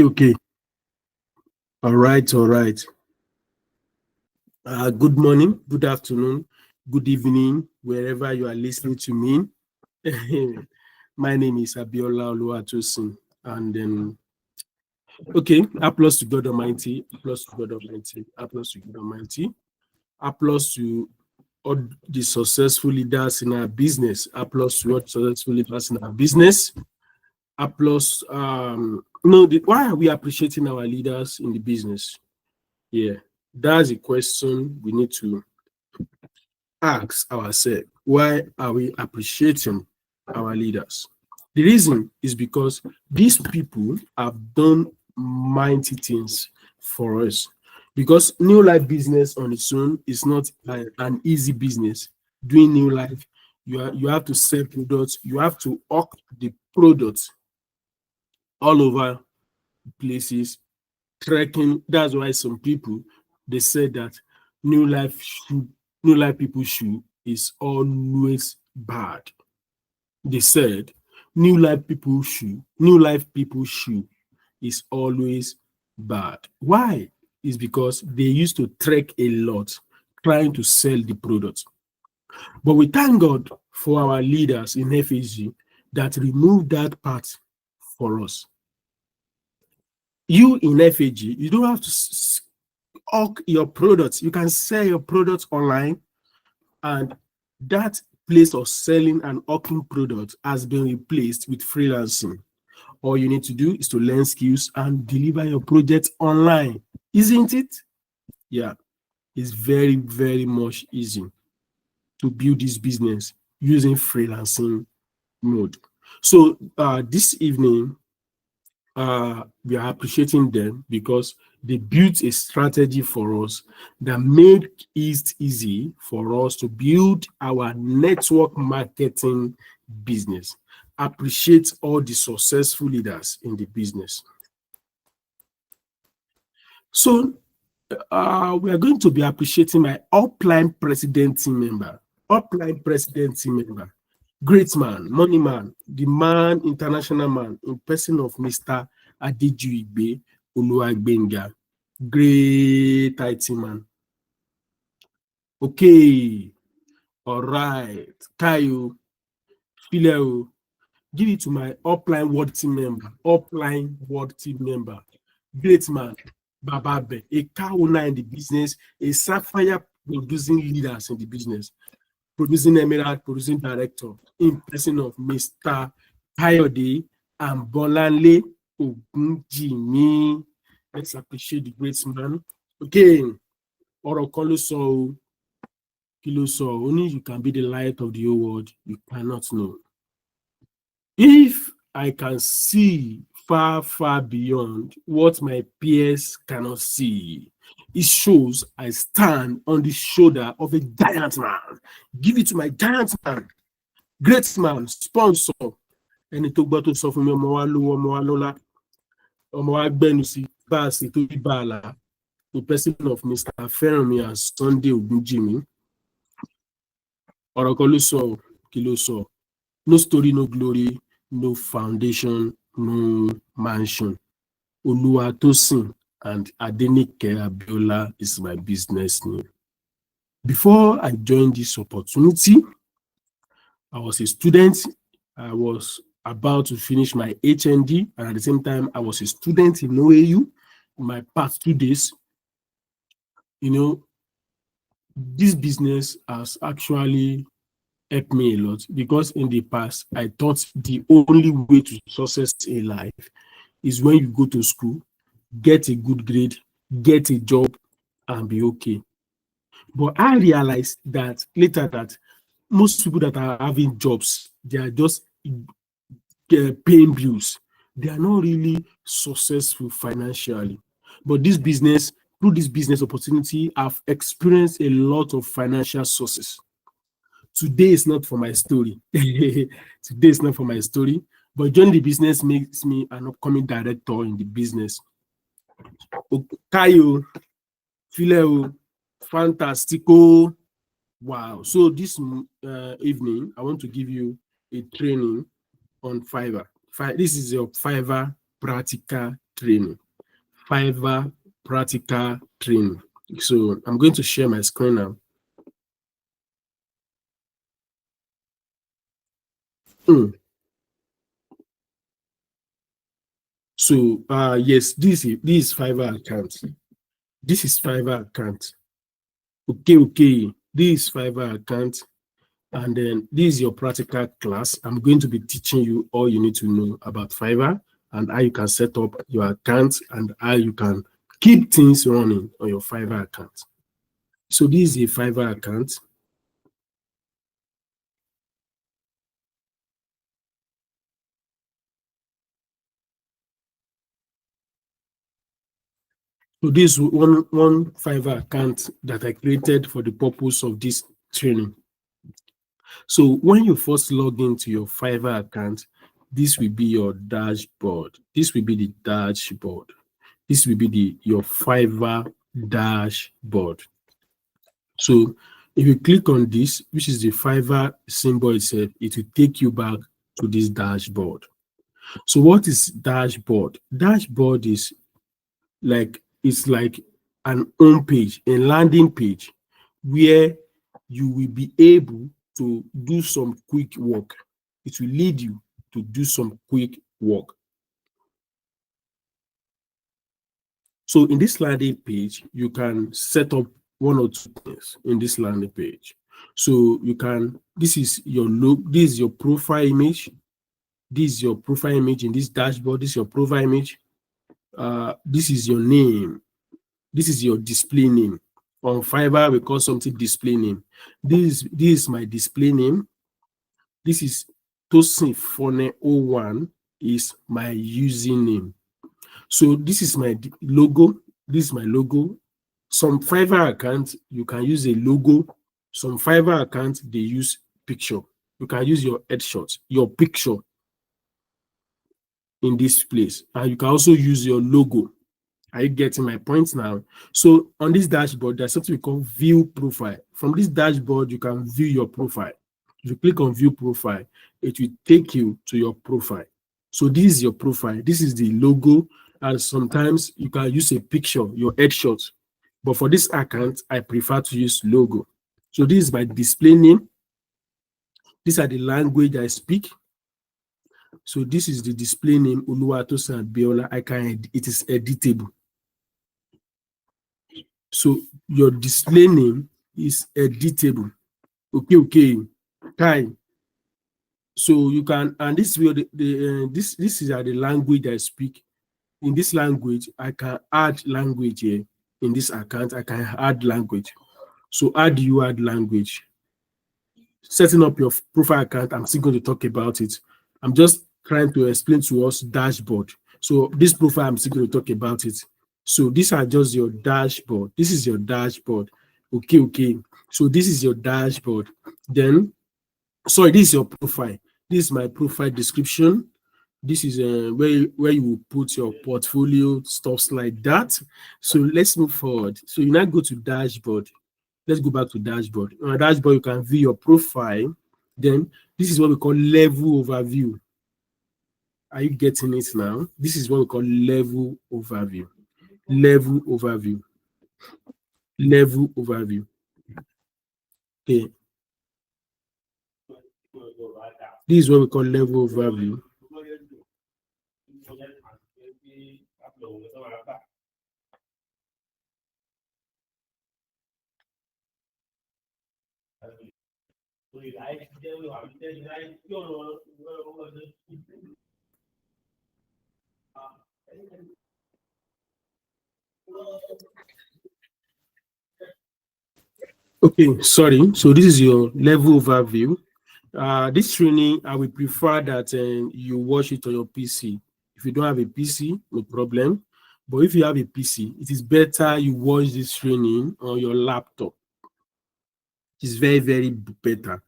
Okay. All right. All right. Good morning, good afternoon, good evening, wherever you are listening to me. My name is Abiola Oluwatosin. And okay, applause to God Almighty, applause to God Almighty, applause to God Almighty, applause to all the successful leaders in our business, applause to all the successful leaders in our business, applause. Why are we appreciating our leaders in the business? Yeah, that's a question we need to ask ourselves. Why are we appreciating our leaders? The reason is because these people have done mighty things for us. Because new life business on its own is not an easy business. Doing new life, you have to sell products, you have to hawk the products all over places, trekking. That's why some people they say that new life shoe, new life people shoe is always bad. They said new life people shoe is always bad. Why? Is because they used to trek a lot trying to sell the product. But we thank God for our leaders in FAG that removed that part for us. You in FAG, you don't have to hawk your products. You can sell your products online, and that place of selling and hawking products has been replaced with freelancing. All you need to do is to learn skills and deliver your project online, isn't it? Yeah, it's very, very much easy to build this business using freelancing mode. So this evening, we are appreciating them because they built a strategy for us that made it easy for us to build our network marketing business. Appreciate all the successful leaders in the business. So we are going to be appreciating my upline president team member. Upline president team member. Great man, money man, the man, international man, in person of Mr. Adejuigbe Oluwagbenga. Great IT man. Okay, all right. Kayo, Phileo, give it to my upline world team member. Upline world team member. Great man, Bababe, a car owner in the business, a sapphire producing leaders in the business, producing emerald, producing director, in person of Mr. Kayode and Bolanle Ogunjimi. Let's appreciate the great man. Okay, ọ̀rọ̀ kan ló sọ o, kí ló sọ? Only you can be the light of the whole world, you cannot know. If I can see far, far beyond what my peers cannot see, it shows I stand on the shoulder of a giant man. Give it to my giant man, great man, sponsor. Ẹni tó gbọ́ tó sọ fún mi, ọmọ wa lówó, ọmọ wa lọ́lá, ọmọ wa gbẹ́nu sí bá a sì tó bá a là. The person of Mr. Fẹ́rànmi and Sunday Ogunjimi. Ọ̀rọ̀ kan ló sọ, kí ló sọ? No story, no glory, no foundation, no mansion. Oluwatosin and Adenike Abiola is my business name. Before I joined this opportunity, I was a student. I was about to finish my HND, and at the same time, I was a student in OAU in my past 2 days. You know, this business has actually helped me a lot because in the past, I thought the only way to success in life is when you go to school, get a good grade, get a job, and be okay. But I realized that later that most people that are having jobs, they are just paying bills. They are not really successful financially. But this business, through this business opportunity, I've experienced a lot of financial sources. Today is not for my story. Today is not for my story. But joining the business makes me an upcoming director in the business. Kayo, Phileo, fantastico. Wow. So this evening, I want to give you a training on Fiverr. This is your Fiverr practical training. Fiverr practical training. So I'm going to share my screen now. So yes, this is Fiverr account. This is Fiverr account. Okay. This is Fiverr account. And then this is your practical class. I'm going to be teaching you all you need to know about Fiverr and how you can set up your account and how you can keep things running on your Fiverr account. So this is a Fiverr account. So this is one Fiverr account that I created for the purpose of this training. So when you first log into your Fiverr account, this will be your dashboard. This will be the dashboard. This will be your Fiverr dashboard. So if you click on this, which is the Fiverr symbol itself, it will take you back to this dashboard. So what is dashboard? Dashboard is it's like an home page, a landing page where you will be able to do some quick work. It will lead you to do some quick work. So in this landing page, you can set up one or two things in this landing page. So you can, this is your look, this is your profile image. This is your profile image in this dashboard. This is your profile image. This is your name. This is your display name. On Fiverr, we call something display name. This is my display name. This is Tosin Fone 01 is my username. So this is my logo. This is my logo. Some Fiverr accounts, you can use a logo. Some Fiverr accounts, they use picture. You can use your headshot, your picture in this place. And you can also use your logo. Are you getting my point now? So on this dashboard, there's something we call view profile. From this dashboard, you can view your profile. If you click on view profile, it will take you to your profile. So this is your profile. This is the logo. And sometimes you can use a picture, your headshot. But for this account, I prefer to use logo. So this is my display name. These are the language I speak. So this is the display name, Oluwatosin Abiola. It is editable. So your display name is editable. Okay. Kai. So you can, and this will this is the language I speak. In this language, I can add language here. In this account, I can add language. So how do you add language? Setting up your profile account, I'm still going to talk about it. I'm just trying to explain to us dashboard. So this profile, I'm still going to talk about it. So these are just your dashboard. This is your dashboard. Okay. So this is your dashboard. Then, sorry, this is your profile. This is my profile description. This is where you will put your portfolio, stuffs like that. So let's move forward. So you now go to dashboard. Let's go back to dashboard. On dashboard, you can view your profile. Then this is what we call level overview. Are you getting it now? This is what we call level overview. Level overview. Level overview. Okay. This is what we call level overview. Okay, sorry. So this is your level overview. This training, I would prefer that you watch it on your PC. If you don't have a PC, no problem. But if you have a PC, it is better you watch this training on your laptop. It's very, very better.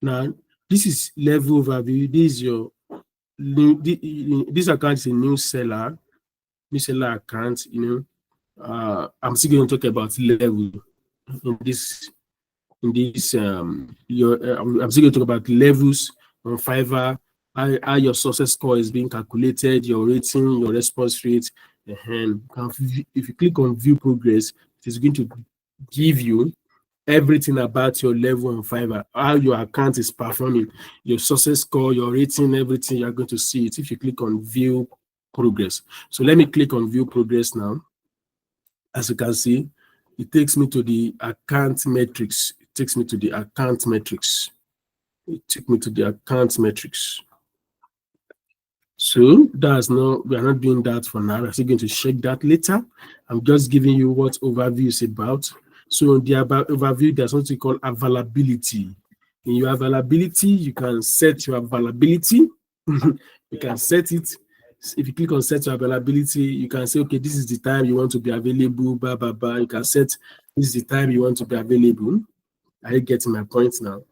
Now, this is level overview. This is your this account is a new seller account. I'm still going to talk about level in this I'm still going to talk about levels on Fiverr how your success score is being calculated, your rating, your response rate. And if you click on view progress, it is going to give you everything about your level on Fiverr, how your account is performing, your success score, your rating, everything. You're going to see it if you click on view progress. So let me click on view progress now. As you can see, it takes me to the account metrics. It takes me to the account metrics. It took me to the account metrics. So that's not, we are not doing that for now. We're still going to check that later. I'm just giving you what overview is about. So the overview, there's something called availability. In your availability, you can set your availability. You can set it. If you click on set your availability, you can say, okay, this is the time you want to be available, blah, blah, blah. You can set, this is the time you want to be available. Are you getting my point now?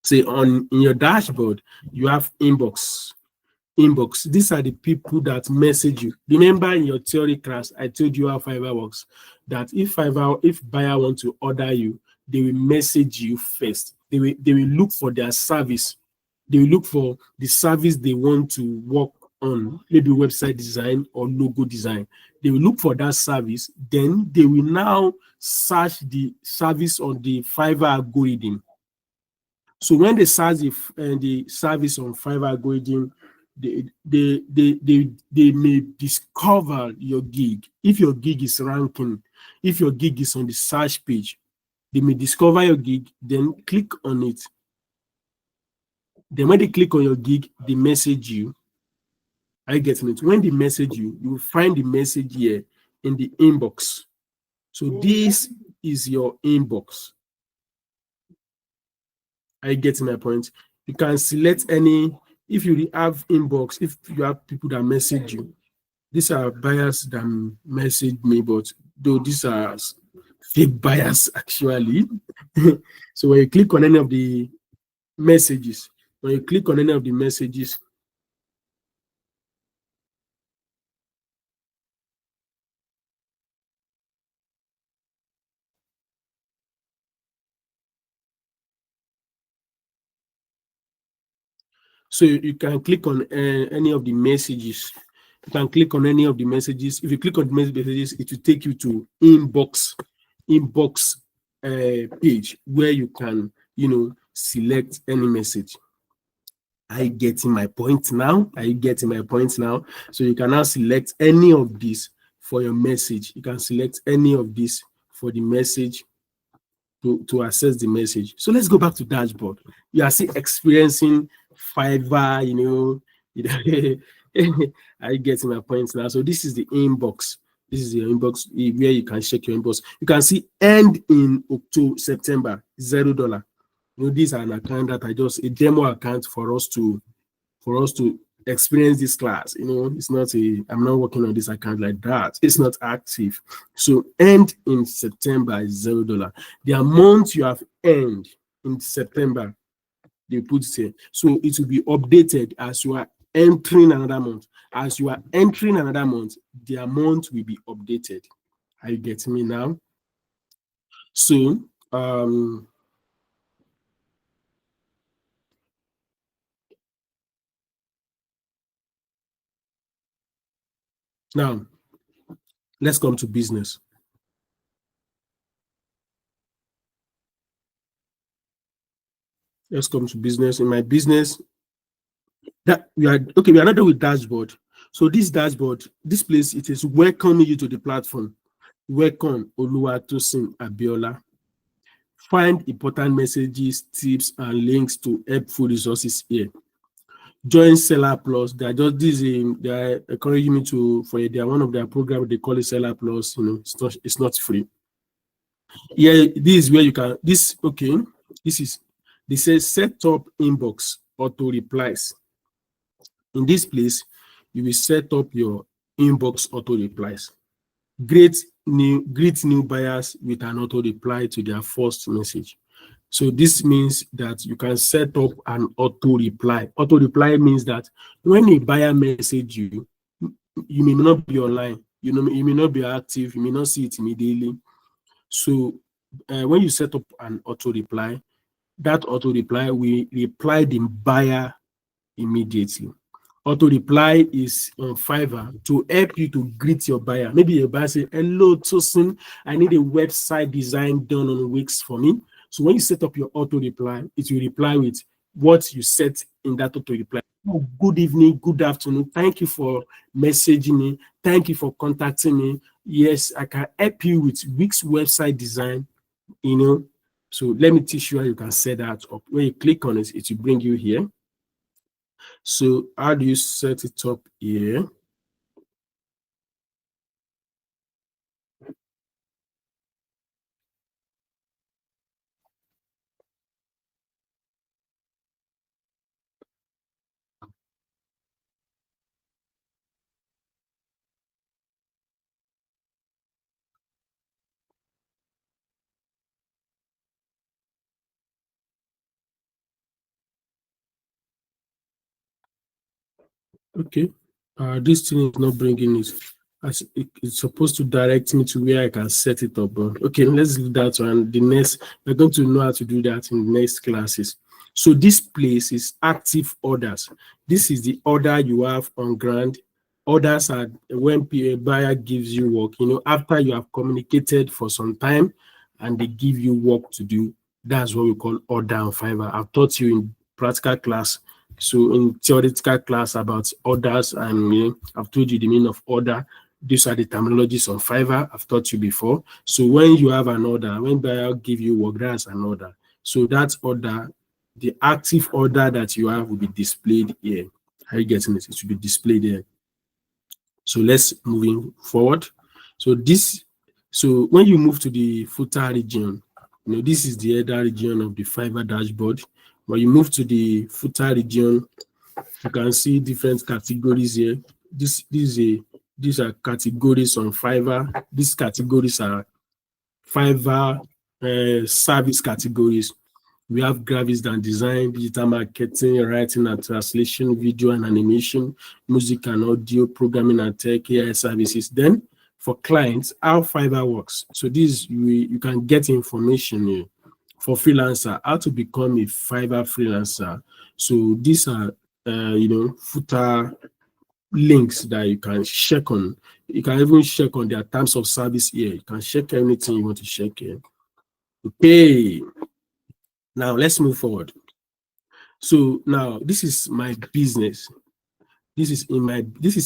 Say in your dashboard, you have inbox. These are the people that message you. Remember in your theory class, I told you how Fiverr works. That if buyer want to order you, they will message you first. They will look for their service. They will look for the service they want to work on, maybe website design or logo design. They will look for that service. Then they will now search the service on the Fiverr algorithm. So when they search the service on Fiverr algorithm, they may discover your gig. If your gig is ranking, if your gig is on the search page, they may discover your gig, then click on it. Then when they click on your gig, they message you. Are you getting it? When they message you, you will find the message here in the inbox. So this is your inbox. Are you getting my point? You can select any, if you have inbox, if you have people that message you, these are buyers that message me, but though these are fake buyers actually. So when you click on any of the messages, so you can click on any of the messages. You can click on any of the messages. If you click on the messages, it will take you to inbox page where you can, select any message. Are you getting my point now? So you can now select any of these for your message. You can select any of these for the message to access the message. So let's go back to dashboard. You are still experiencing Fiverr, are you getting my point now? So this is the inbox. This is your inbox where you can check your inbox. You can see end in September, $0. These are an account that a demo account for us to experience this class. It's not I'm not working on this account like that. It's not active. So end in September is $0. The amount you have earned in September, they put it here. So it will be updated as you are entering another month. As you are entering another month, the amount will be updated. Are you getting me now? So now let's come to business. Let's come to business. In my business, we are not done with dashboard. So this dashboard, this place, it is welcoming you to the platform. Welcome, Oluwatosin Abiola. Find important messages, tips, and links to helpful resources here. Join Seller Plus. They are encouraging me they are one of their programs. They call it Seller Plus. It's not free. Yeah, this is where you can. This is. They say set up inbox auto replies. In this place, you will set up your inbox auto replies. Greet new buyers with an auto reply to their first message. So this means that you can set up an auto reply. Auto reply means that when a buyer message you, you may not be online, you may not be active, you may not see it immediately. So when you set up an auto reply, that auto reply will reply the buyer immediately. Auto reply is on Fiverr to help you to greet your buyer. Maybe your buyer say, "Hello, Tosin, I need a website design done on Wix for me." So when you set up your auto reply, it will reply with what you set in that auto reply. "Oh, good evening, good afternoon. Thank you for messaging me. Thank you for contacting me. Yes, I can help you with Wix website design, you know." So let me teach you how you can set that up. When you click on it, it will bring you here. So how do you set it up here? Okay. This thing is not bringing it. It's supposed to direct me to where I can set it up. But okay, let's do that one. The next, we're going to know how to do that in the next classes. So this place is active orders. This is the order you have on ground. Orders are when a buyer gives you work, after you have communicated for some time and they give you work to do. That's what we call order on Fiverr. I've taught you in practical class, so in theoretical class about orders, and I've told you the meaning of order. These are the terminologies on Fiverr I've taught you before. So when you have an order, when buyer give you work, that's an order. So that order, the active order that you have will be displayed here. Are you getting it? It should be displayed here. So let's moving forward. So so when you move to the footer region, this is the header region of the Fiverr dashboard. When you move to the footer region, you can see different categories here. These are categories on Fiverr. These categories are Fiverr service categories. We have graphics and design, digital marketing, writing and translation, video and animation, music and audio, programming and tech, AI services. Then for clients, how Fiverr works. So this you can get information here. For freelancer, how to become a Fiverr freelancer. So these are footer links that you can check on. You can even check on their terms of service here. You can check anything you want to check here. Okay, now let's move forward. So now this is my business. This is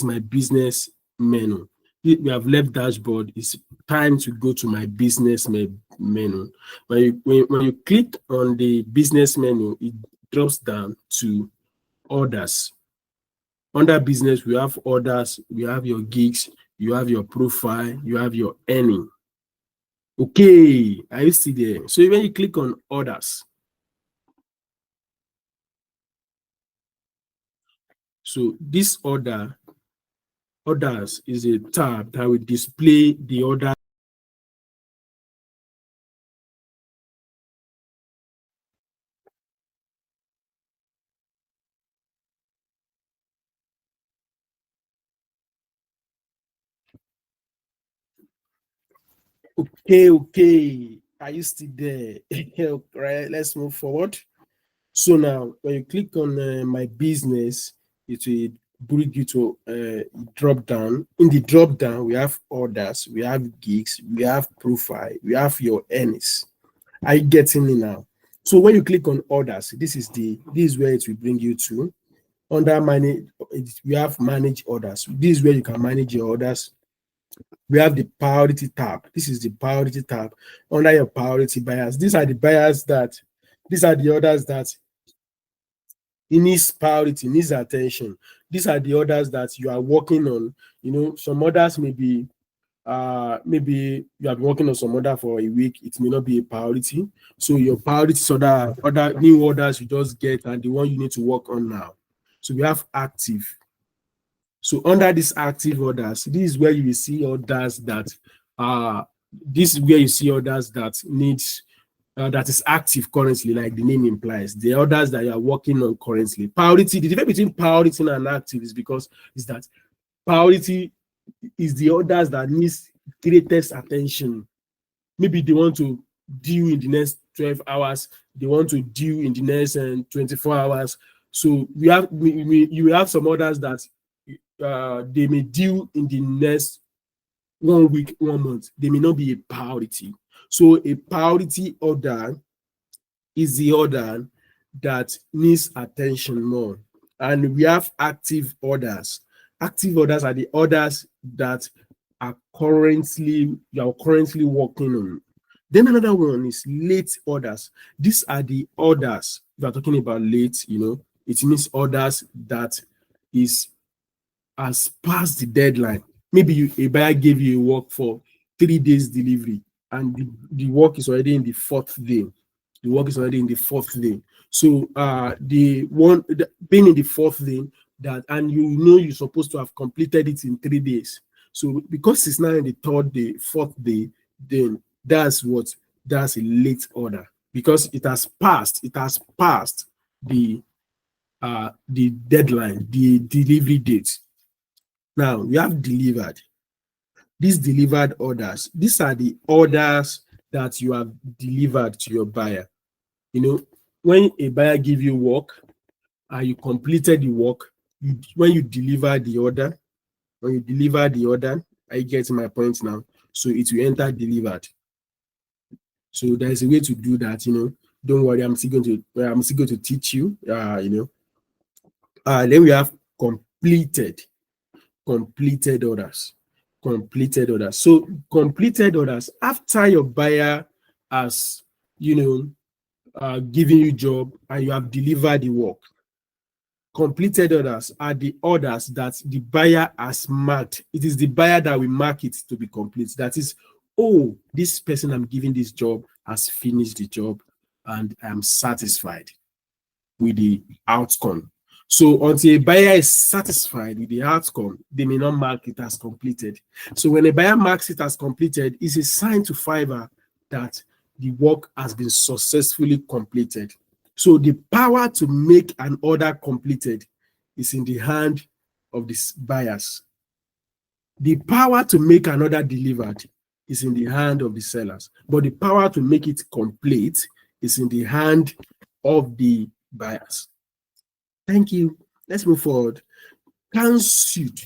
my business menu. We have left dashboard. It's time to go to my business menu. When you click on the business menu, it drops down to orders. Under business, we have orders, we have your gigs, you have your profile, you have your earning. Okay, are you still there? So when you click on orders, so this orders is a tab that will display the order. Okay. Are you still there? Right, let's move forward. So now, when you click on my business, it will bring you to drop down. In the drop down, we have orders, we have gigs, we have profile, we have your earnings. Are you getting me now? So when you click on orders, this is where it will bring you to. Under manage, we have manage orders. This is where you can manage your orders. We have the priority tab. This is the priority tab. Under your priority buyers, these are the orders that it needs priority, needs attention. These are the orders that you are working on. Some orders maybe you have been working on some order for a week, it may not be a priority. So your priorities other new orders you just get and the one you need to work on now. So we have active. So under these active orders, this is where you will see orders that this is where you see orders that needs that is active currently, like the name implies. The orders that you are working on currently. Priority, the difference between priority and active is that priority is the orders that needs greatest attention. Maybe they want to due in the next 12 hours, they want to due in the next 24 hours. So you have some orders that they may due in the next 1 week, 1 month. They may not be a priority. So a priority order is the order that needs attention more. And we have active orders. Active orders are the orders that you are currently working on. Then another one is late orders. These are the orders we are talking about late, it means orders that is has passed the deadline. Maybe a buyer gave you a work for 3 days delivery, and the work is already in the fourth day. The work is already in the fourth day. So being in the fourth day, that and you're supposed to have completed it in 3 days. So because it's now in the third day, fourth day, then that's a late order because it has passed the deadline, the delivery date. Now we have delivered. These delivered orders, these are the orders that you have delivered to your buyer. When a buyer give you work and you completed the work, when you deliver the order, are you getting my point now? So it will enter delivered. So there's a way to do that. Don't worry, I'm still going to teach you. Then we have completed. Completed orders. Completed orders. So completed orders after your buyer has given you job and you have delivered the work. Completed orders are the orders that the buyer has marked. It is the buyer that will mark it to be complete. That is, oh, this person I'm giving this job has finished the job and I'm satisfied with the outcome. So until a buyer is satisfied with the outcome, they may not mark it as completed. So when a buyer marks it as completed, it's a sign to Fiverr that the work has been successfully completed. So the power to make an order completed is in the hand of the buyers. The power to make an order delivered is in the hand of the sellers, but the power to make it complete is in the hand of the buyers. Thank you. Let's move forward. Cancelled.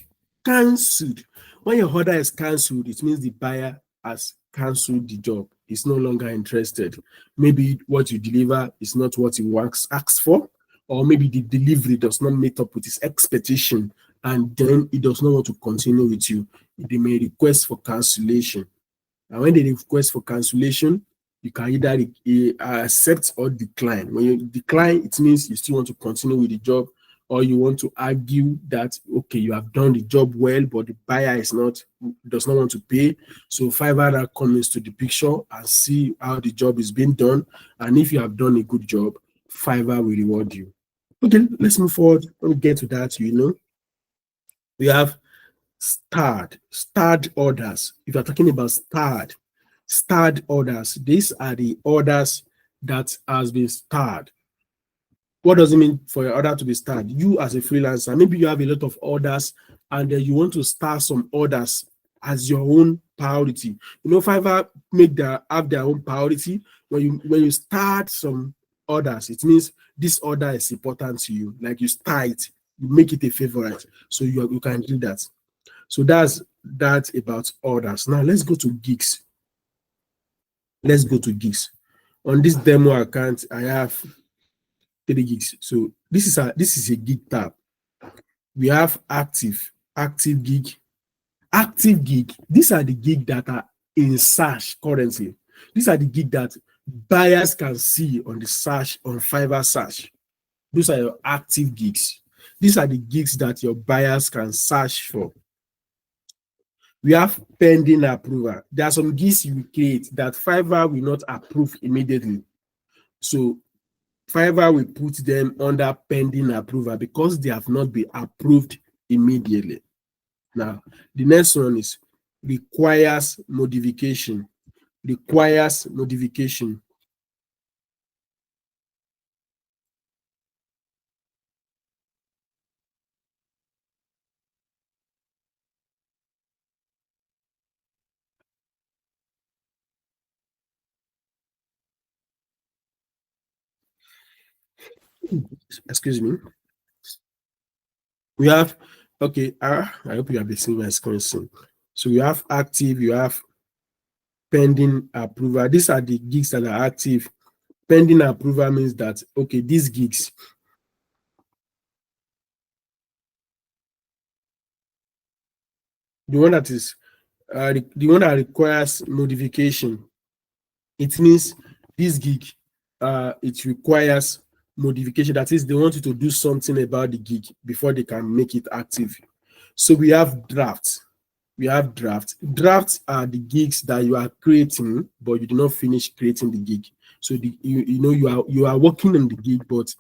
Cancelled. When your order is cancelled, it means the buyer has cancelled the job. He's no longer interested. Maybe what you deliver is not what he asks for, or maybe the delivery does not meet up with his expectation, and then he does not want to continue with you. They may request for cancellation. And when they request for cancellation, you can either accept or decline. When you decline, it means you still want to continue with the job, or you want to argue that, okay, you have done the job well, but the buyer does not want to pay. So Fiverr now comes to the picture and see how the job is being done. And if you have done a good job, Fiverr will reward you. Okay, let's move forward. When we get to that, we have starred orders. If you're talking about starred orders, these are the orders that has been starred. What does it mean for your order to be starred? You as a freelancer, maybe you have a lot of orders and then you want to start some orders as your own priority. Fiverr have their own priority. When you start some orders, it means this order is important to you. Like you start it, you make it a favorite. So you can do that. So that's about orders. Now let's go to gigs. Let's go to gigs. On this demo account, I have 3 gigs. So this is a gig tab. We have active gig, active gig. These are the gig that are in search currently. These are the gig that buyers can see on the search on Fiverr search. Those are your active gigs. These are the gigs that your buyers can search for. We have pending approval. There are some gigs you create that Fiverr will not approve immediately. So Fiverr will put them under pending approval because they have not been approved immediately. Now, the next one is requires modification. Requires modification. Excuse me. We have, okay, I hope you have been seeing my screen soon. So we have active, you have pending approval. These are the gigs that are active. Pending approval means that, okay, these gigs, the one that is the one that requires modification, it means this gig, it requires modification. That is, they want you to do something about the gig before they can make it active. So we have drafts. We have drafts. Drafts are the gigs that you are creating, but you do not finish creating the gig. So you are working on the gig, but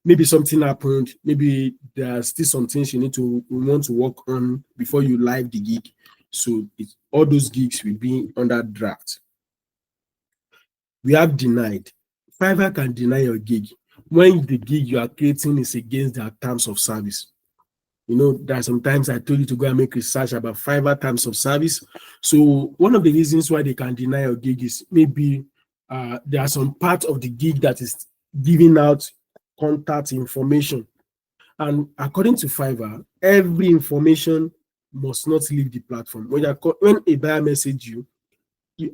maybe something happened. Maybe there are still some things you want to work on before you live the gig. So all those gigs will be under draft. We have denied. Fiverr can deny your gig when the gig you are creating is against their terms of service. There are sometimes I told you to go and make research about Fiverr terms of service. So one of the reasons why they can deny your gig is maybe there are some part of the gig that is giving out contact information. And according to Fiverr, every information must not leave the platform. When a buyer message you,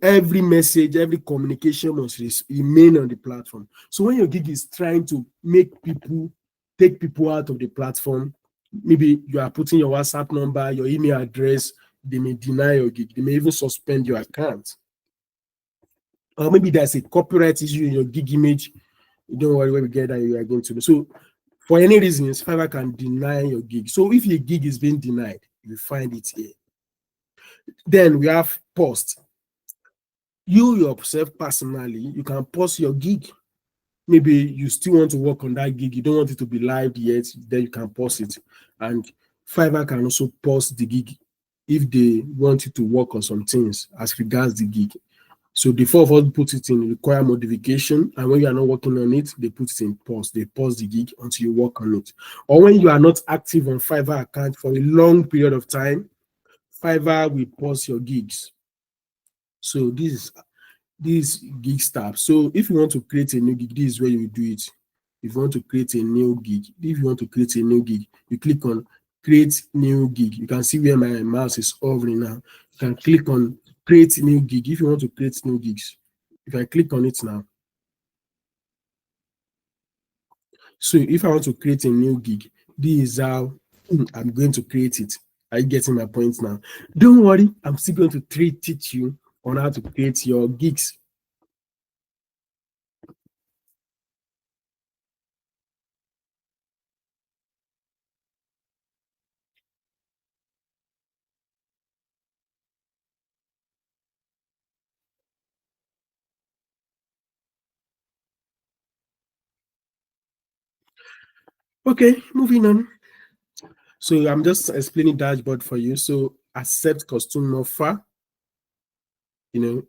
every message, every communication must remain on the platform. So when your gig is trying to take people out of the platform, maybe you are putting your WhatsApp number, your email address, they may deny your gig. They may even suspend your account. Or maybe there's a copyright issue in your gig image. Don't worry, when we get that, you are going to know. So for any reasons, Fiverr can deny your gig. So if your gig is being denied, you find it here. Then we have post. You yourself personally, you can post your gig. Maybe you still want to work on that gig, you don't want it to be live yet, then you can post it. And Fiverr can also post the gig if they want you to work on some things as regards the gig. So the four of us put it in require modification, and when you are not working on it, they put it in pause. They pause the gig until you work on it. Or when you are not active on Fiverr account for a long period of time, Fiverr will pause your gigs. So this gig stuff. So if you want to create a new gig, this is where you do it. If you want to create a new gig, you click on create new gig. You can see where my mouse is hovering now. You can click on create new gig if you want to create new gigs. If I click on it now, so if I want to create a new gig, this is how I'm going to create it. Are you getting my point now? Don't worry, I'm still going to teach you on how to create your gigs. Okay, moving on. So I'm just explaining dashboard for you. So accept custom offer. You know,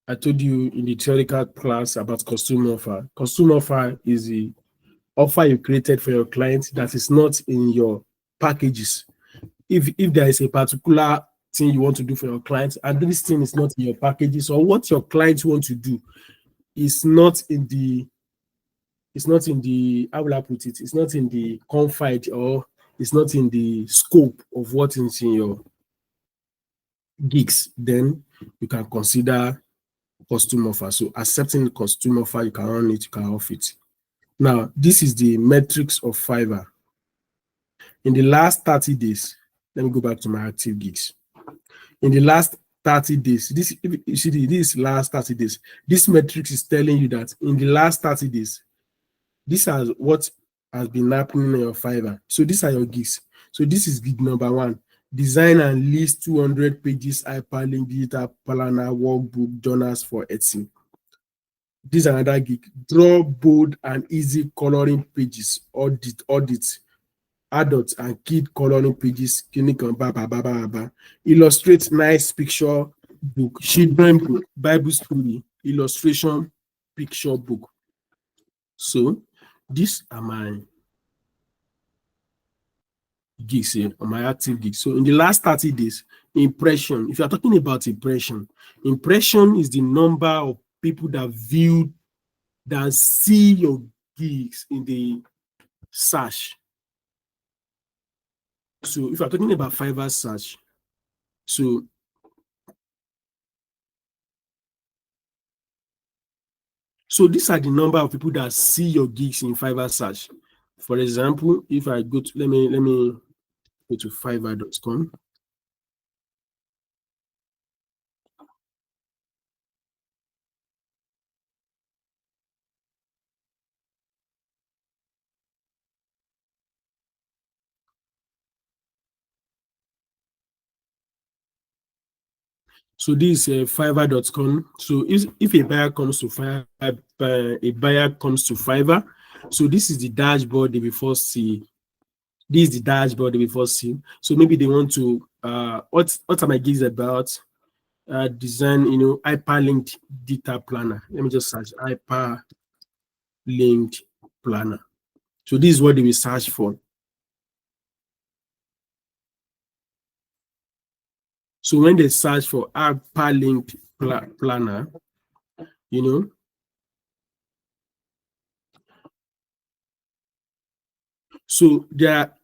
I told you in the theoretical class about custom offer. Custom offer is the offer you created for your client that is not in your packages. If there is a particular thing you want to do for your client and this thing is not in your packages, or what your clients want to do is not in the how will I put it? It's not in the confide, or it's not in the scope of what is in your gigs, then you can consider custom offer. So accepting the custom offer, you can run it, you can off it. Now, this is the metrics of Fiverr. In the last 30 days, let me go back to my active gigs. In the last 30 days, you see this last 30 days, this metrics is telling you that in the last 30 days, this is what has been happening in your Fiverr. So these are your gigs. So this is gig number 1. Design and list 200 pages hyperlink digital planner workbook journals for Etsy. This is another gig. Draw bold and easy coloring pages, audit, adult and kid coloring pages, clinic on illustrate nice picture book, children book, Bible story, illustration, picture book. So these are my gigs here, on my active gigs. So in the last 30 days, impression, if you're talking about impression is the number of people that view, that see your gigs in the search. So if you're talking about Fiverr search, so these are the number of people that see your gigs in Fiverr search. For example, if I go to let me go to fiverr.com. So this is fiverr.com. So if a buyer comes to Fiverr, a buyer comes to Fiverr, so this is the dashboard they will first see. This is the dashboard they will first see. So maybe they want to what are my gigs about? Design, hyperlinked data planner. Let me just search hyperlinked planner. So this is what they will search for. So when they search for hyperlinked planner, you know, so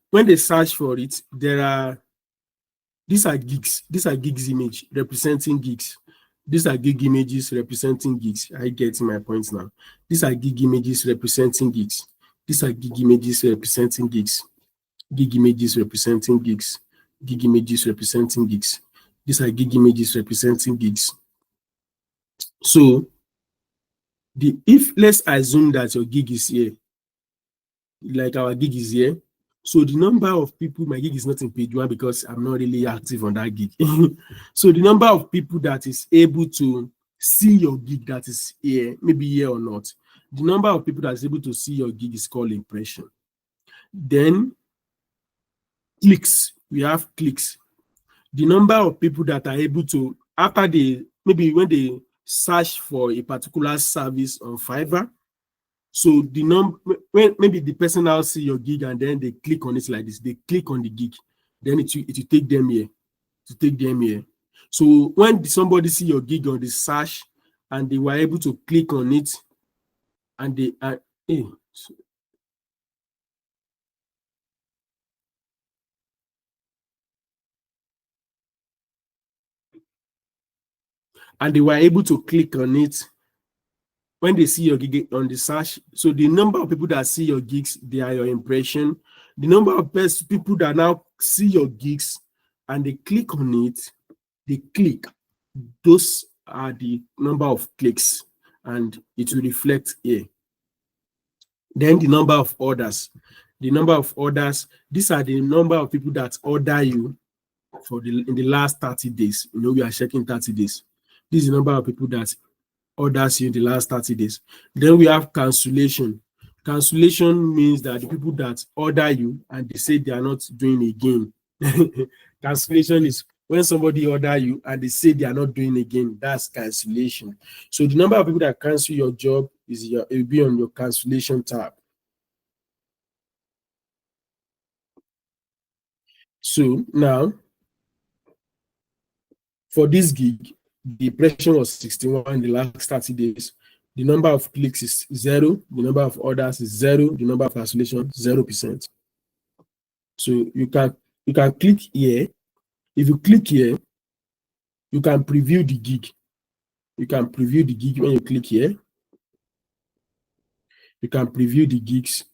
when they search for it, these are gigs. These are gigs image representing gigs. These are gig images representing gigs. I get my point now. These are gig images representing gigs. These are gig images representing gigs. Gig images representing gigs. Gig images representing gigs. These are gig images representing gigs. So if let's assume that your gig is here, like our gig is here. So the number of people, my gig is not in page one because I'm not really active on that gig. So the number of people that is able to see your gig that is here, maybe here or not, the number of people that is able to see your gig is called impression. Then clicks, we have clicks. The number of people that are able to, after maybe when they search for a particular service on Fiverr, so the number, when maybe the person now see your gig and then they click on it like this, they click on the gig, then it will take them here, to take them here. So when somebody see your gig on the search and they were able to click on it, and they are and they were able to click on it when they see your gig on the search. So the number of people that see your gigs, they are your impression. The number of people that now see your gigs and they click on it, they click, those are the number of clicks, and it will reflect here. Then the number of orders. The number of orders, these are the number of people that order you in the last 30 days. We are checking 30 days. This is the number of people that orders you in the last 30 days. Then we have cancellation. Cancellation means that the people that order you and they say they are not doing again. Cancellation is when somebody order you and they say they are not doing again. That's cancellation. So the number of people that cancel your job it will be on your cancellation tab. So now for this gig, the impression was 61 in the last 30 days. The number of clicks is 0. The number of orders is 0. The number of cancellation 0%. So you can click here. If you click here, you can preview the gig. You can preview the gig when you click here. You can preview the gigs.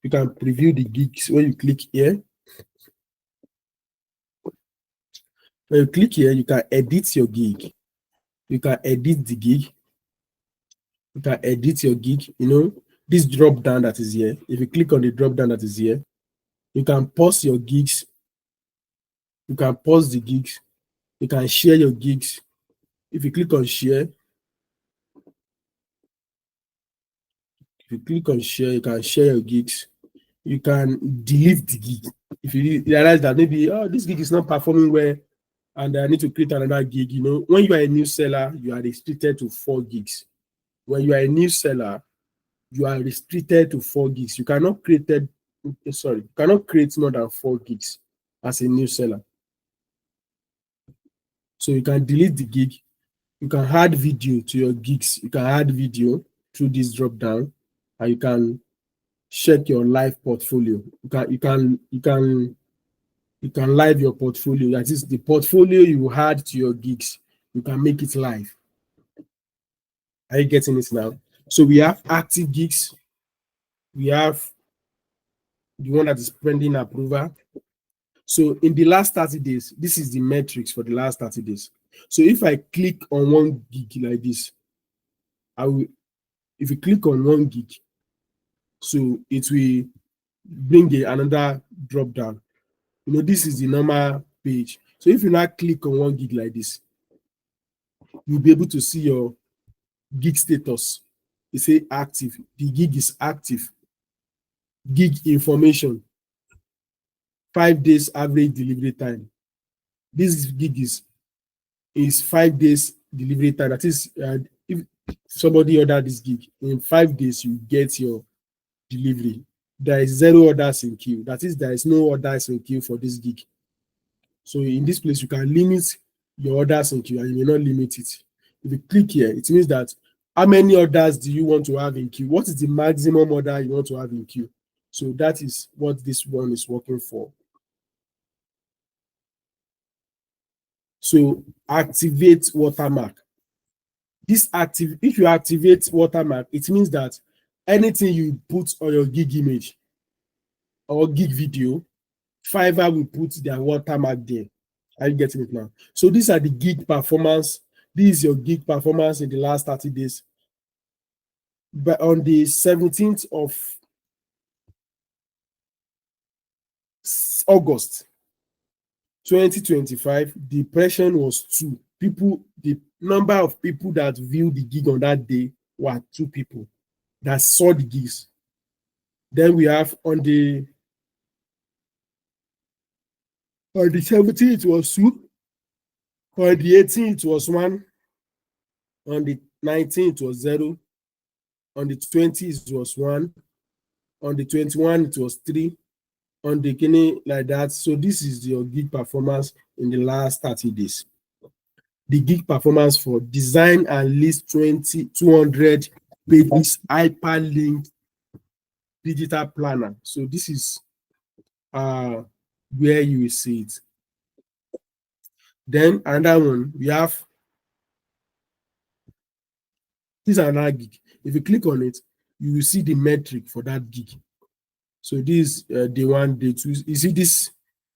You can preview the gigs when you click here. When you click here, you can edit your gig. You can edit the gig. You can edit your gig. This drop down that is here. If you click on the drop down that is here, you can pause your gigs. You can pause the gigs. You can share your gigs. If you click on share, you can share your gigs. You can delete the gig. If you realize that maybe, this gig is not performing well and I need to create another gig, when you are a new seller, you are restricted to 4 gigs. When you are a new seller, you are restricted to 4 gigs. You cannot create more than 4 gigs as a new seller. So you can delete the gig. You can add video to your gigs. You can add video through this drop down, and you can check your live portfolio. You can live your portfolio. That is the portfolio you add to your gigs. You can make it live. Are you getting it now? So we have active gigs. We have the one that is pending approval. So in the last 30 days, this is the metrics for the last 30 days. So if I click on one gig like this, if you click on one gig, so it will bring another drop down. This is the normal page. So if you now click on one gig like this, you'll be able to see your gig status. You say active. The gig is active. Gig information. 5 days average delivery time. This gig is 5 days delivery time. That is, if somebody order this gig, in 5 days you get your delivery. There is 0 orders in queue. That is, there is no orders in queue for this gig. So in this place, you can limit your orders in queue, and you may not limit it. If you click here, it means that how many orders do you want to have in queue? What is the maximum order you want to have in queue? So that is what this one is working for. So activate watermark. If you activate watermark, it means that anything you put on your gig image or gig video, Fiverr will put their watermark there. Are you getting it now? So these are the gig performance. This is your gig performance in the last 30 days. But on the 17th of August 2025, the impression was 2 people. The number of people that viewed the gig on that day were 2 people that saw the gigs. Then we have on the 17th it was 2. On the 18th it was 1. On the 19th it was 0. On the 20th it was 1. On the 21 it was 3. On the beginning like that. So this is your gig performance in the last 30 days. The gig performance for design and list 200 pages hyperlinked digital planner. So this is where you will see it. Then another one, we have this is another gig. If you click on it, you will see the metric for that gig. So this day 1, day 2. You see this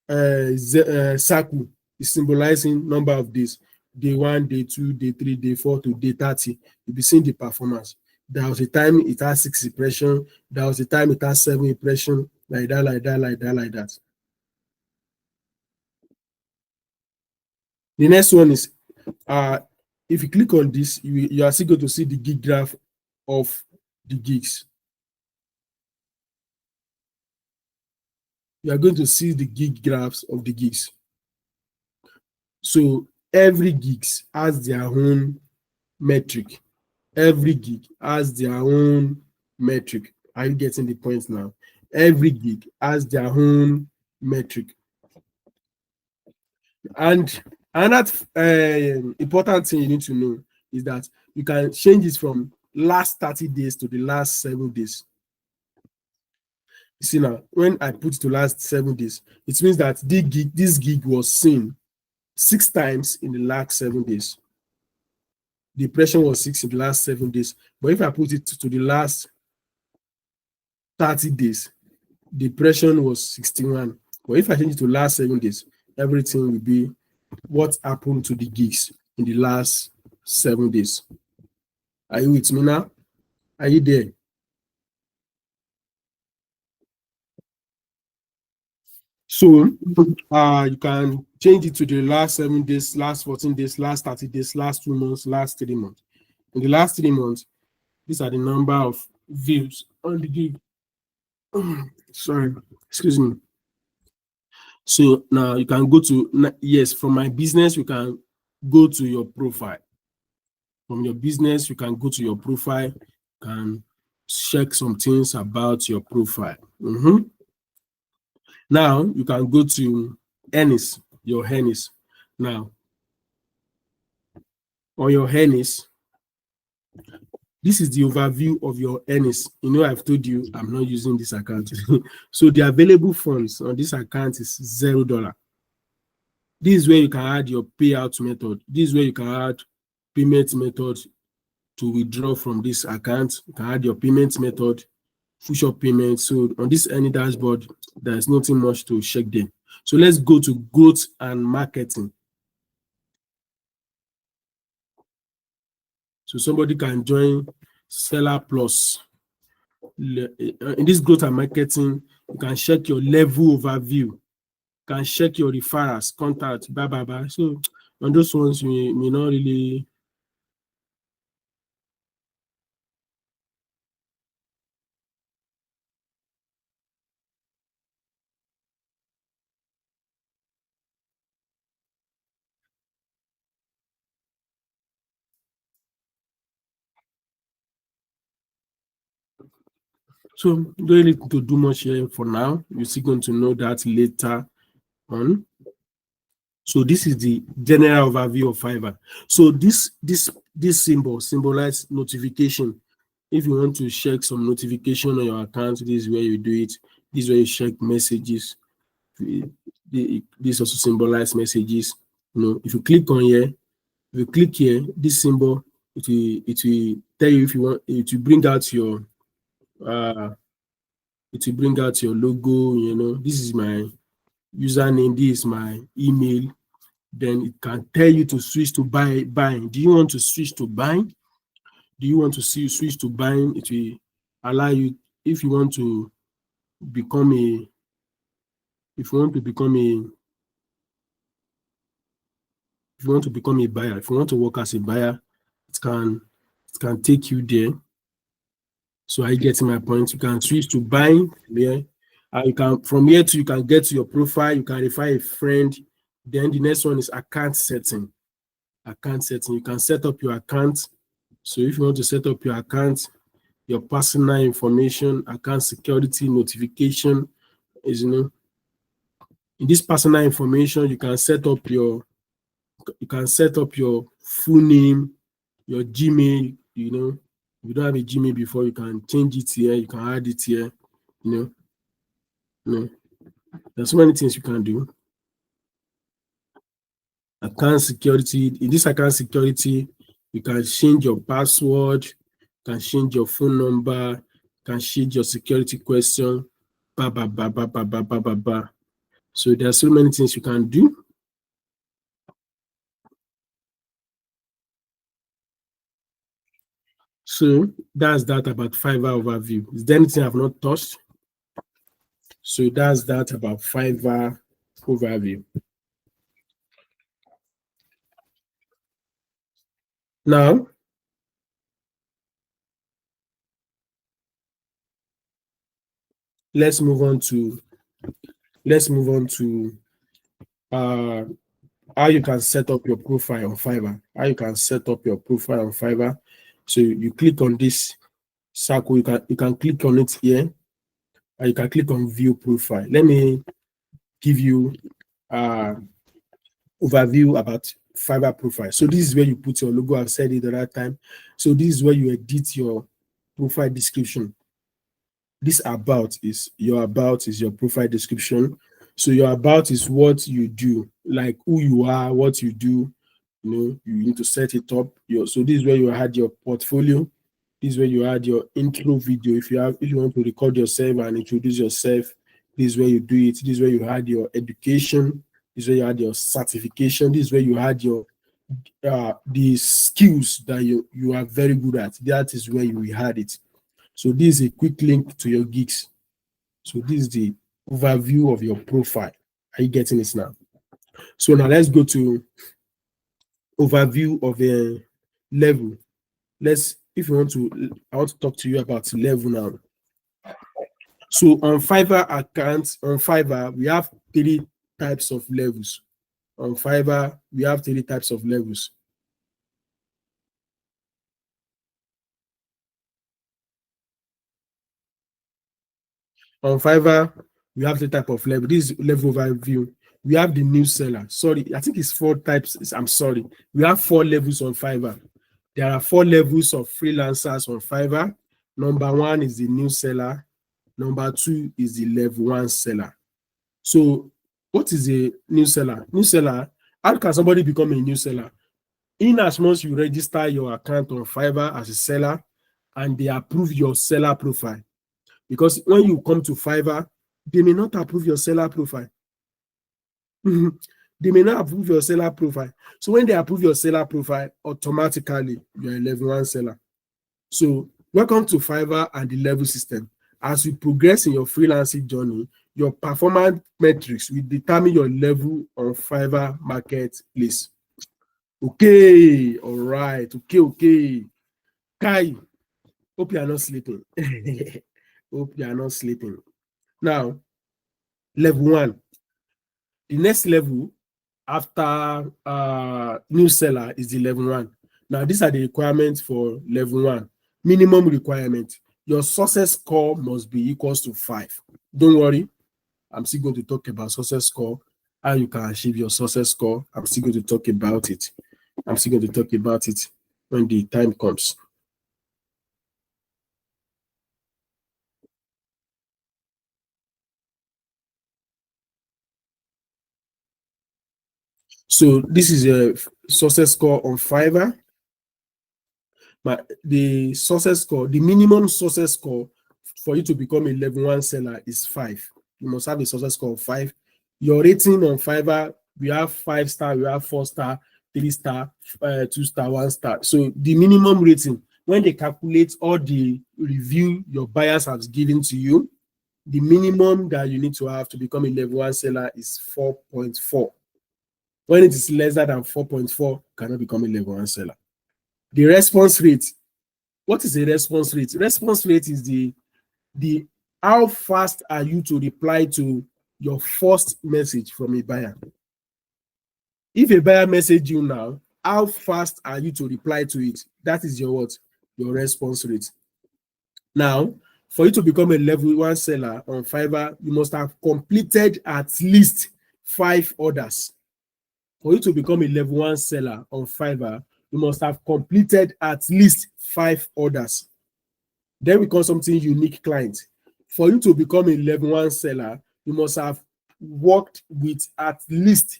circle is symbolizing number of days. Day 1, day 2, day 3, day 4 to day 30. You'll be seeing the performance. There was a time it has 6 impressions. There was a time it has 7 impressions. Like that, like that, like that, like that. The next one is if you click on this, you are still going to see the gig graph of the gigs. You are going to see the gig graphs of the gigs. So every gigs has their own metric. Every gig has their own metric. Are you getting the point now? Every gig has their own metric. And another important thing you need to know is that you can change it from last 30 days to the last 7 days. You see now, when I put it to last 7 days, it means that this gig was seen 6 times in the last 7 days. The impression was 6 in the last 7 days. But if I put it to the last 30 days, the impression was 61. But if I change it to last 7 days, everything will be what happened to the gigs in the last 7 days. Are you with me now? Are you there? So you can change it to the last 7 days, last 14 days, last 30 days, last 2 months, last 3 months. In the last 3 months, these are the number of views on the gig. Sorry, excuse me. So now you can go to, yes, from my business, you can go to your profile. From your business, you can go to your profile, you can check some things about your profile. Now you can go to earnings, your earnings. Now on your earnings. This is the overview of your earnings. You know, I've told you I'm not using this account. So the available funds on this account is $0. This is where you can add your payout method. This is where you can add payment method to withdraw from this account. You can add your payment method, future payment. So on this any dashboard, there's nothing much to check there. So let's go to growth and marketing. So somebody can join Seller Plus. In this growth and marketing, you can check your level overview. You can check your referrals, contact, blah, blah, blah. So on those ones, you may not really. So don't really need to do much here for now. You're still going to know that later on. So this is the general overview of Fiverr. So this symbol symbolizes notification. If you want to check some notification on your account, this is where you do it. This is where you check messages. This also symbolizes messages. You know, if you click on here, if you click here, this symbol, it will tell you if you want. It will bring out your logo. You know, this is my username. This is my email. Then it can tell you to switch to buying. Do you want to switch to buying? Do you want to see switch to buying? It will allow you if you want to become a if you want to become a if you want to become a buyer, if you want to work as a buyer, it can take you there. So I get my point. You can switch to buying there. You can from here to you can get to your profile, you can refer a friend. Then the next one is account setting. Account setting. You can set up your account. So if you want to set up your account, your personal information, account security, notification is in this personal information, you can set up your full name, your Gmail, if you don't have a Gmail before, you can change it here, you can add it here, you know. There's so many things you can do. Account security, in this account security, you can change your password, you can change your phone number, you can change your security question, ba ba ba ba ba ba ba ba ba. So there are so many things you can do. So that's that about Fiverr overview. Is there anything I've not touched? So that's that about Fiverr overview. Now, let's move on to uh, how you can set up your profile on Fiverr. How you can set up your profile on Fiverr. So you click on this circle. You can click on it here, and you can click on view profile. Let me give you overview about Fiverr profile. So this is where you put your logo. I've said it the right time. So this is where you edit your profile description. This about is your profile description. So your about is what you do, like who you are, what you do. You need to set it up. So this is where you add your portfolio. This is where you add your intro video. If you want to record yourself and introduce yourself, this is where you do it. This is where you add your education. This is where you add your certification. This is where you add your the skills that you are very good at. That is where you will add it. So this is a quick link to your gigs. So this is the overview of your profile. Are you getting it now? So now let's go to overview of a level. I want to talk to you about level now. So on Fiverr, we have three types of levels. On Fiverr, we have three types of levels. On Fiverr, we have the type of level. This is level overview. We have the new seller. Sorry, I think it's 4 types. I'm sorry. We have 4 levels on Fiverr. There are 4 levels of freelancers on Fiverr. Number 1 is the new seller. Number 2 is the level 1 seller. So what is a new seller? New seller, how can somebody become a new seller? In as much you register your account on Fiverr as a seller and they approve your seller profile. Because when you come to Fiverr, they may not approve your seller profile. They may not approve your seller profile. So when they approve your seller profile, automatically you're a level 1 seller. So welcome to Fiverr and the level system. As you progress in your freelancing journey, your performance metrics will determine your level on Fiverr marketplace. Okay, all right. Okay. Kai, hope you are not sleeping. Hope you are not sleeping. Now, level 1. The next level after new seller is the level 1. Now, these are the requirements for level 1. Minimum requirement. Your success score must be equals to 5. Don't worry. I'm still going to talk about success score, how you can achieve your success score. I'm still going to talk about it. I'm still going to talk about it when the time comes. So this is a success score on Fiverr. But the success score, the minimum success score for you to become a level 1 seller is 5. You must have a success score of 5. Your rating on Fiverr, we have 5-star, we have 4-star, 3-star, 2-star, 1-star. So the minimum rating, when they calculate all the review your buyers have given to you, the minimum that you need to have to become a level 1 seller is 4.4. When it is lesser than 4.4, you cannot become a level 1 seller. The response rate. What is a response rate? Response rate is the how fast are you to reply to your first message from a buyer. If a buyer message you now, how fast are you to reply to it? That is your what? Your response rate. Now, for you to become a level 1 seller on Fiverr, you must have completed at least 5 orders. For you to become a level 1 seller on Fiverr, you must have completed at least 5 orders. Then we call something unique client. For you to become a level 1 seller, you must have worked with at least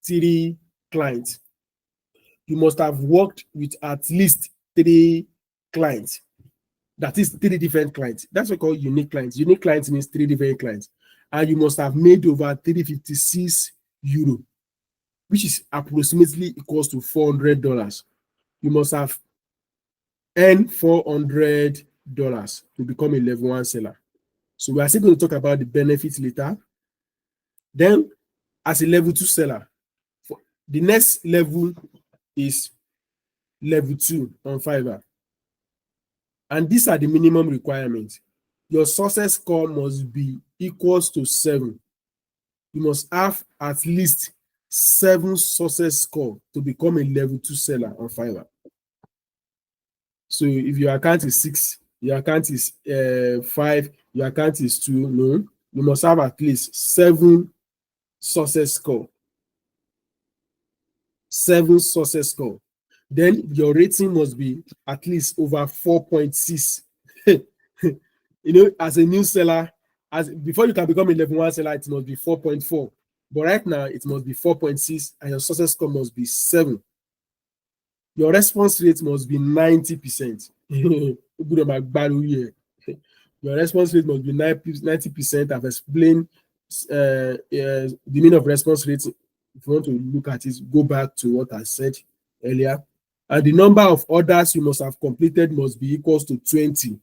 3 clients. You must have worked with at least 3 clients. That is 3 different clients. That's what we call unique clients. Unique clients means 3 different clients. And you must have made over 356 euro, which is approximately equals to $400. You must have earned $400 to become a level 1 seller. So we are still going to talk about the benefits later. Then, as a level 2 seller, the next level is level 2 on Fiverr. And these are the minimum requirements. Your success score must be equals to 7. You must have at least 7 success score to become a level 2 seller on Fiverr. So if your account is 6, your account is 5, your account is 2, no, you must have at least 7 success score. 7 success score. Then your rating must be at least over 4.6. As a new seller, before you can become a level 1 seller, it must be 4.4. But right now, it must be 4.6, and your success score must be 7. Your response rate must be 90%. Your response rate must be 90%. I've explained the meaning of response rate. If you want to look at it, go back to what I said earlier. And the number of orders you must have completed must be equals to 20.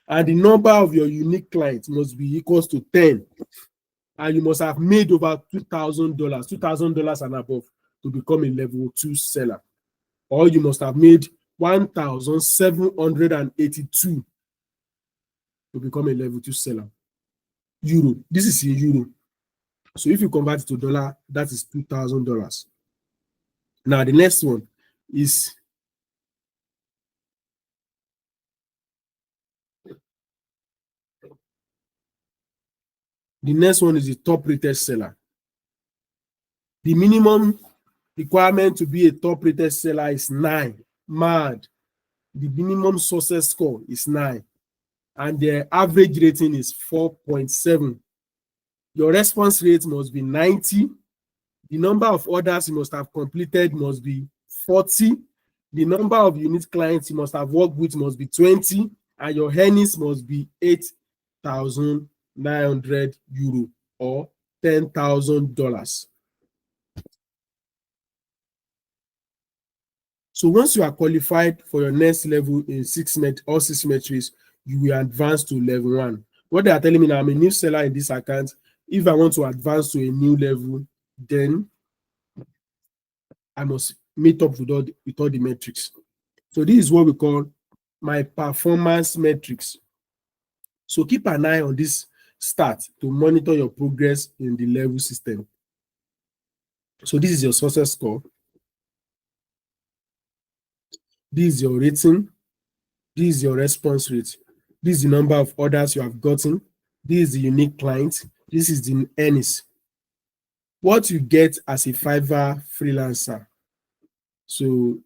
And the number of your unique clients must be equals to 10. And you must have made over $2,000 and above to become a level 2 seller. Or you must have made 1,782 to become a level 2 seller. Euro. This is in euro. So if you convert it to dollar, that is $2,000. Now the next one is the top rated seller. The minimum requirement to be a top rated seller is 9. Mad. The minimum success score is 9. And the average rating is 4.7. Your response rate must be 90. The number of orders you must have completed must be 40. The number of unique clients you must have worked with must be 20. And your earnings must be 8,900 euro or $10,000. So once you are qualified for your next level in all six metrics, you will advance to level 1. What they are telling me now, I'm a new seller in this account. If I want to advance to a new level, then I must meet up with all the metrics. So this is what we call my performance metrics. So keep an eye on this stat to monitor your progress in the level system. So this is your success score. This is your rating. This is your response rate. This is the number of orders you have gotten. This is the unique client. This is the earnings. What you get as a Fiverr freelancer. So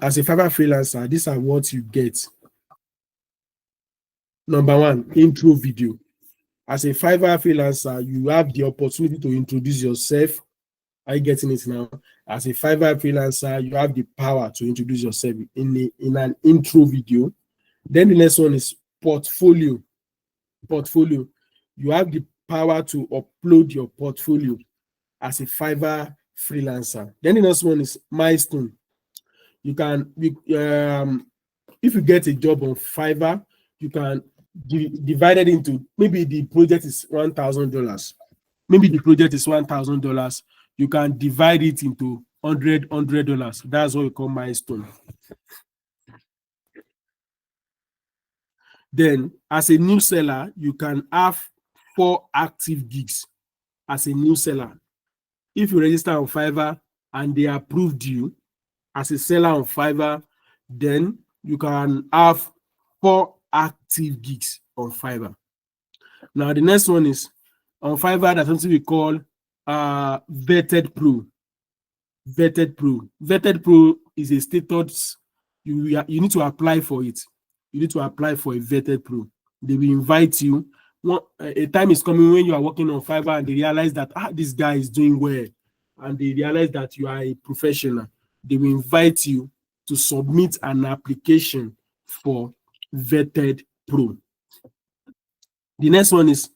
as a Fiverr freelancer, these are what you get. Number 1, intro video. As a Fiverr freelancer, you have the opportunity to introduce yourself. Are you getting it now? As a Fiverr freelancer, you have the power to introduce yourself in an intro video. Then the next one is portfolio. Portfolio. You have the power to upload your portfolio as a Fiverr freelancer. Then the next one is milestone. You can, if you get a job on Fiverr, you can divide it into, maybe the project is $1,000. Maybe the project is $1,000. You can divide it into $100. That's what we call milestone. Then, as a new seller, you can have 4 active gigs as a new seller. If you register on Fiverr and they approved you as a seller on Fiverr, then you can have 4 active gigs on Fiverr. Now, the next one is on Fiverr, that's something we call vetted pro. Vetted pro. Vetted pro is a status you need to apply for it. You need to apply for a vetted pro. They will invite you. A time is coming when you are working on Fiverr and they realize that this guy is doing well, and they realize that you are a professional. They will invite you to submit an application for vetted pro. The next one is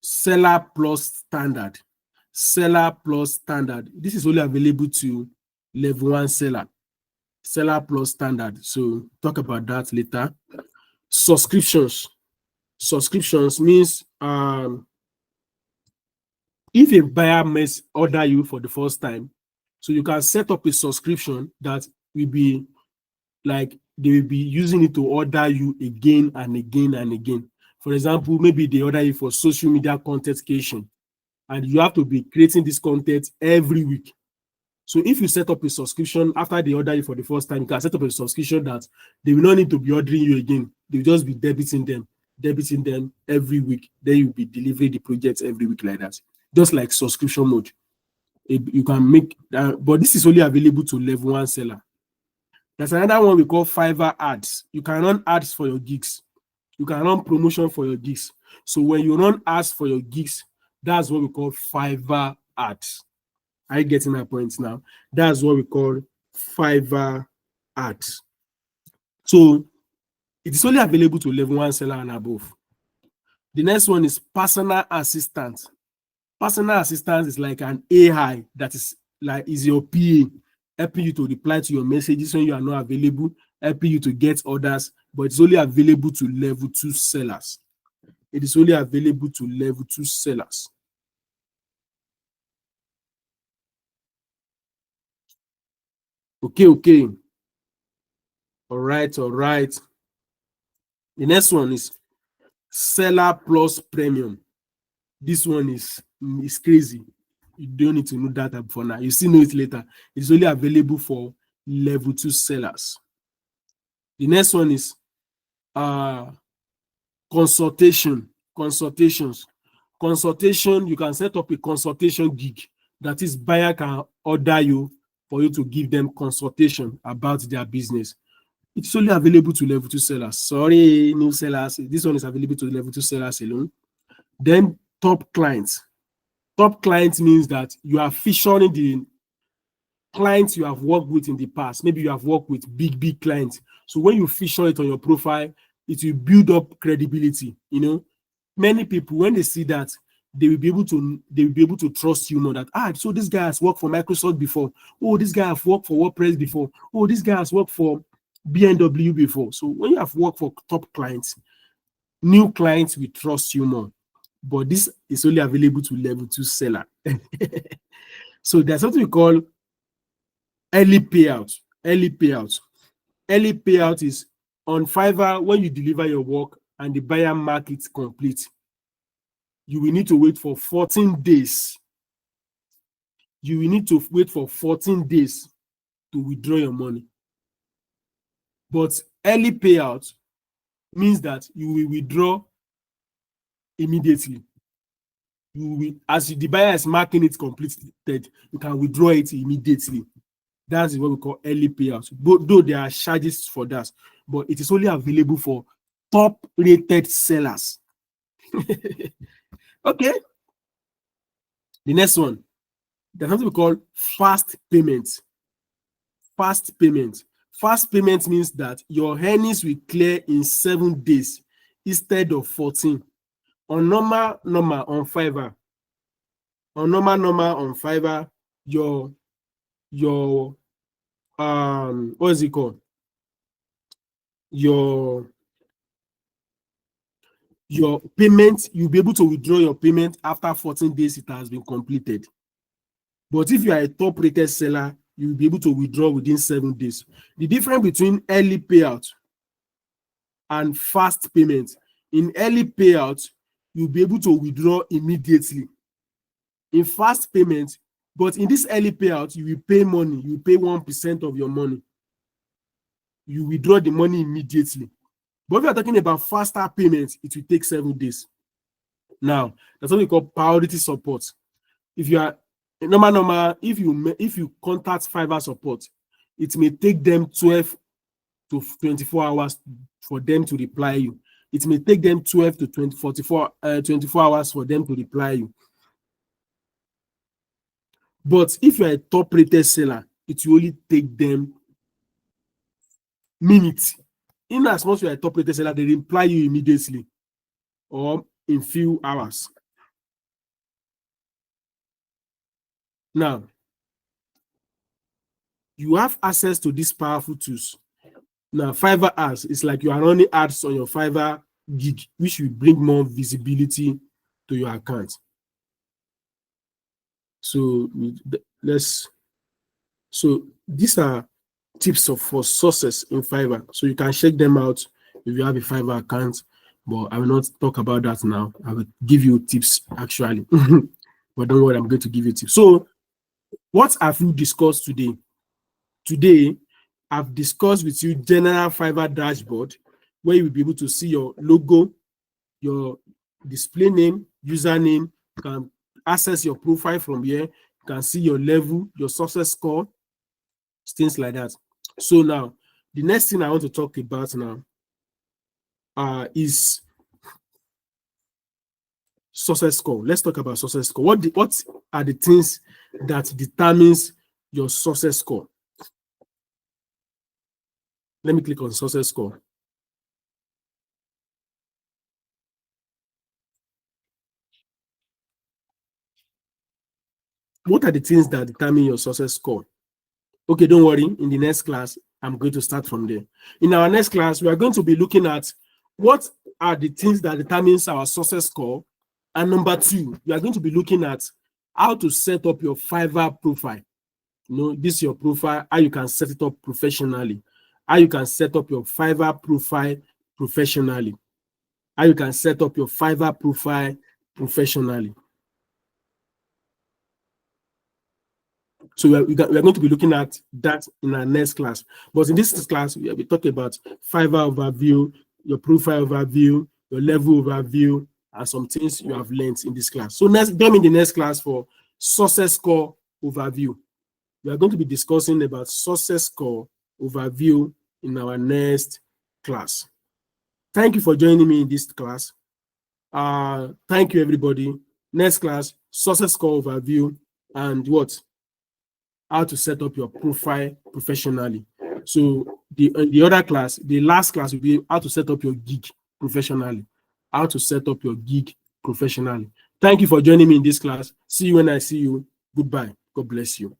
seller plus standard. Seller plus standard. This is only available to level 1 seller. Seller plus standard. So talk about that later. Subscriptions. Subscriptions means if a buyer must order you for the first time, so you can set up a subscription that will be like they will be using it to order you again and again and again. For example, maybe they order you for social media content creation, and you have to be creating this content every week. So if you set up a subscription after they order you for the first time, you can set up a subscription that they will not need to be ordering you again. They'll just be debiting them every week. Then you'll be delivering the projects every week like that. Just like subscription mode. You can make that, but this is only available to level 1 seller. There's another one we call Fiverr ads. You can run ads for your gigs. You can run promotion for your gigs. So when you run ads for your gigs, that's what we call Fiverr ads. Are you getting my point now? That's what we call Fiverr ads. So it is only available to level 1 seller and above. The next one is personal assistant. Personal assistant is like an AI that is your PA, helping you to reply to your messages when you are not available, helping you to get orders, but it's only available to level 2 sellers. It is only available to level 2 sellers. Okay. All right. The next one is seller plus premium. This one is crazy. You don't need to know that for now. You still know it later. It's only available for level 2 sellers. The next one is consultations. Consultation, you can set up a consultation gig. That is, buyer can order you for you to give them consultation about their business. It's only available to level 2 sellers. Sorry, new sellers. This one is available to level 2 sellers alone. Then top clients. Top clients means that you are featuring the clients you have worked with in the past. Maybe you have worked with big clients. So when you feature it on your profile, it will build up credibility. You know, many people, when they see that, they will be able to trust you more. That so this guy has worked for Microsoft before. Oh, this guy has worked for WordPress before. Oh, this guy has worked for BMW before. So when you have worked for top clients, new clients will trust you more. But this is only available to level 2 seller. So there's something we call early payout. Early payout. Early payout is on Fiverr. When you deliver your work and the buyer mark it complete, you will need to wait for 14 days. You will need to wait for 14 days to withdraw your money. But early payout means that you will withdraw immediately. You will, as the buyer is marking it completed, you can withdraw it immediately. That's what we call early payouts. Though there are charges for that, but it is only available for top-rated sellers. Okay. The next one, there's something we call fast payment. Fast payment. Fast payment means that your earnings will clear in 7 days instead of 14. On normal on Fiverr, your what is it called? Your payment, you'll be able to withdraw your payment after 14 days it has been completed. But if you are a top rated seller, you'll be able to withdraw within 7 days. The difference between early payout and fast payment: in early payout, you'll be able to withdraw immediately. In fast payment, but in this early payout, you will pay money. You pay 1% of your money. You withdraw the money immediately. But if you are talking about faster payments, it will take 7 days. Now, that's what we call priority support. If you are normal, if you contact Fiverr support, it may take them 12 to 24 hours for them to reply you. It may take them 12 to 24 hours for them to reply you. But if you are a top-rated seller, it will only take them minutes. In as much as you are a top-rated seller, they reply you immediately or in few hours. Now, you have access to these powerful tools. Now, Fiverr ads, it's like you are running ads on your Fiverr gig, which will bring more visibility to your account. So these are tips for success in Fiverr. So you can check them out if you have a Fiverr account, but I will not talk about that now. I will give you tips actually. But don't worry, I'm going to give you tips. So what have you discussed today? Today, I've discussed with you general Fiverr dashboard, where you will be able to see your logo, your display name, username. You can access your profile from here. You can see your level, your success score, things like that. So now, the next thing I want to talk about now is success score. Let's talk about success score. What are the things that determines your success score? Let me click on success score. What are the things that determine your success score? Okay, don't worry. In the next class, I'm going to start from there. In our next class, we are going to be looking at what are the things that determines our success score. And number two, we are going to be looking at how to set up your Fiverr profile. You know, this is your profile, how you can set it up professionally, how you can set up your Fiverr profile professionally, how you can set up your Fiverr profile professionally. So we are going to be looking at that in our next class. But in this class, we talk about Fiverr overview, your profile overview, your level overview, and some things you have learned in this class. So next, join me in the next class for success score overview. We are going to be discussing about success score overview in our next class. Thank you for joining me in this class. Thank you, everybody. Next class, success score overview and what? How to set up your profile professionally. So the other class, the last class will be how to set up your gig professionally. How to set up your gig professionally. Thank you for joining me in this class. See you when I see you. Goodbye. God bless you.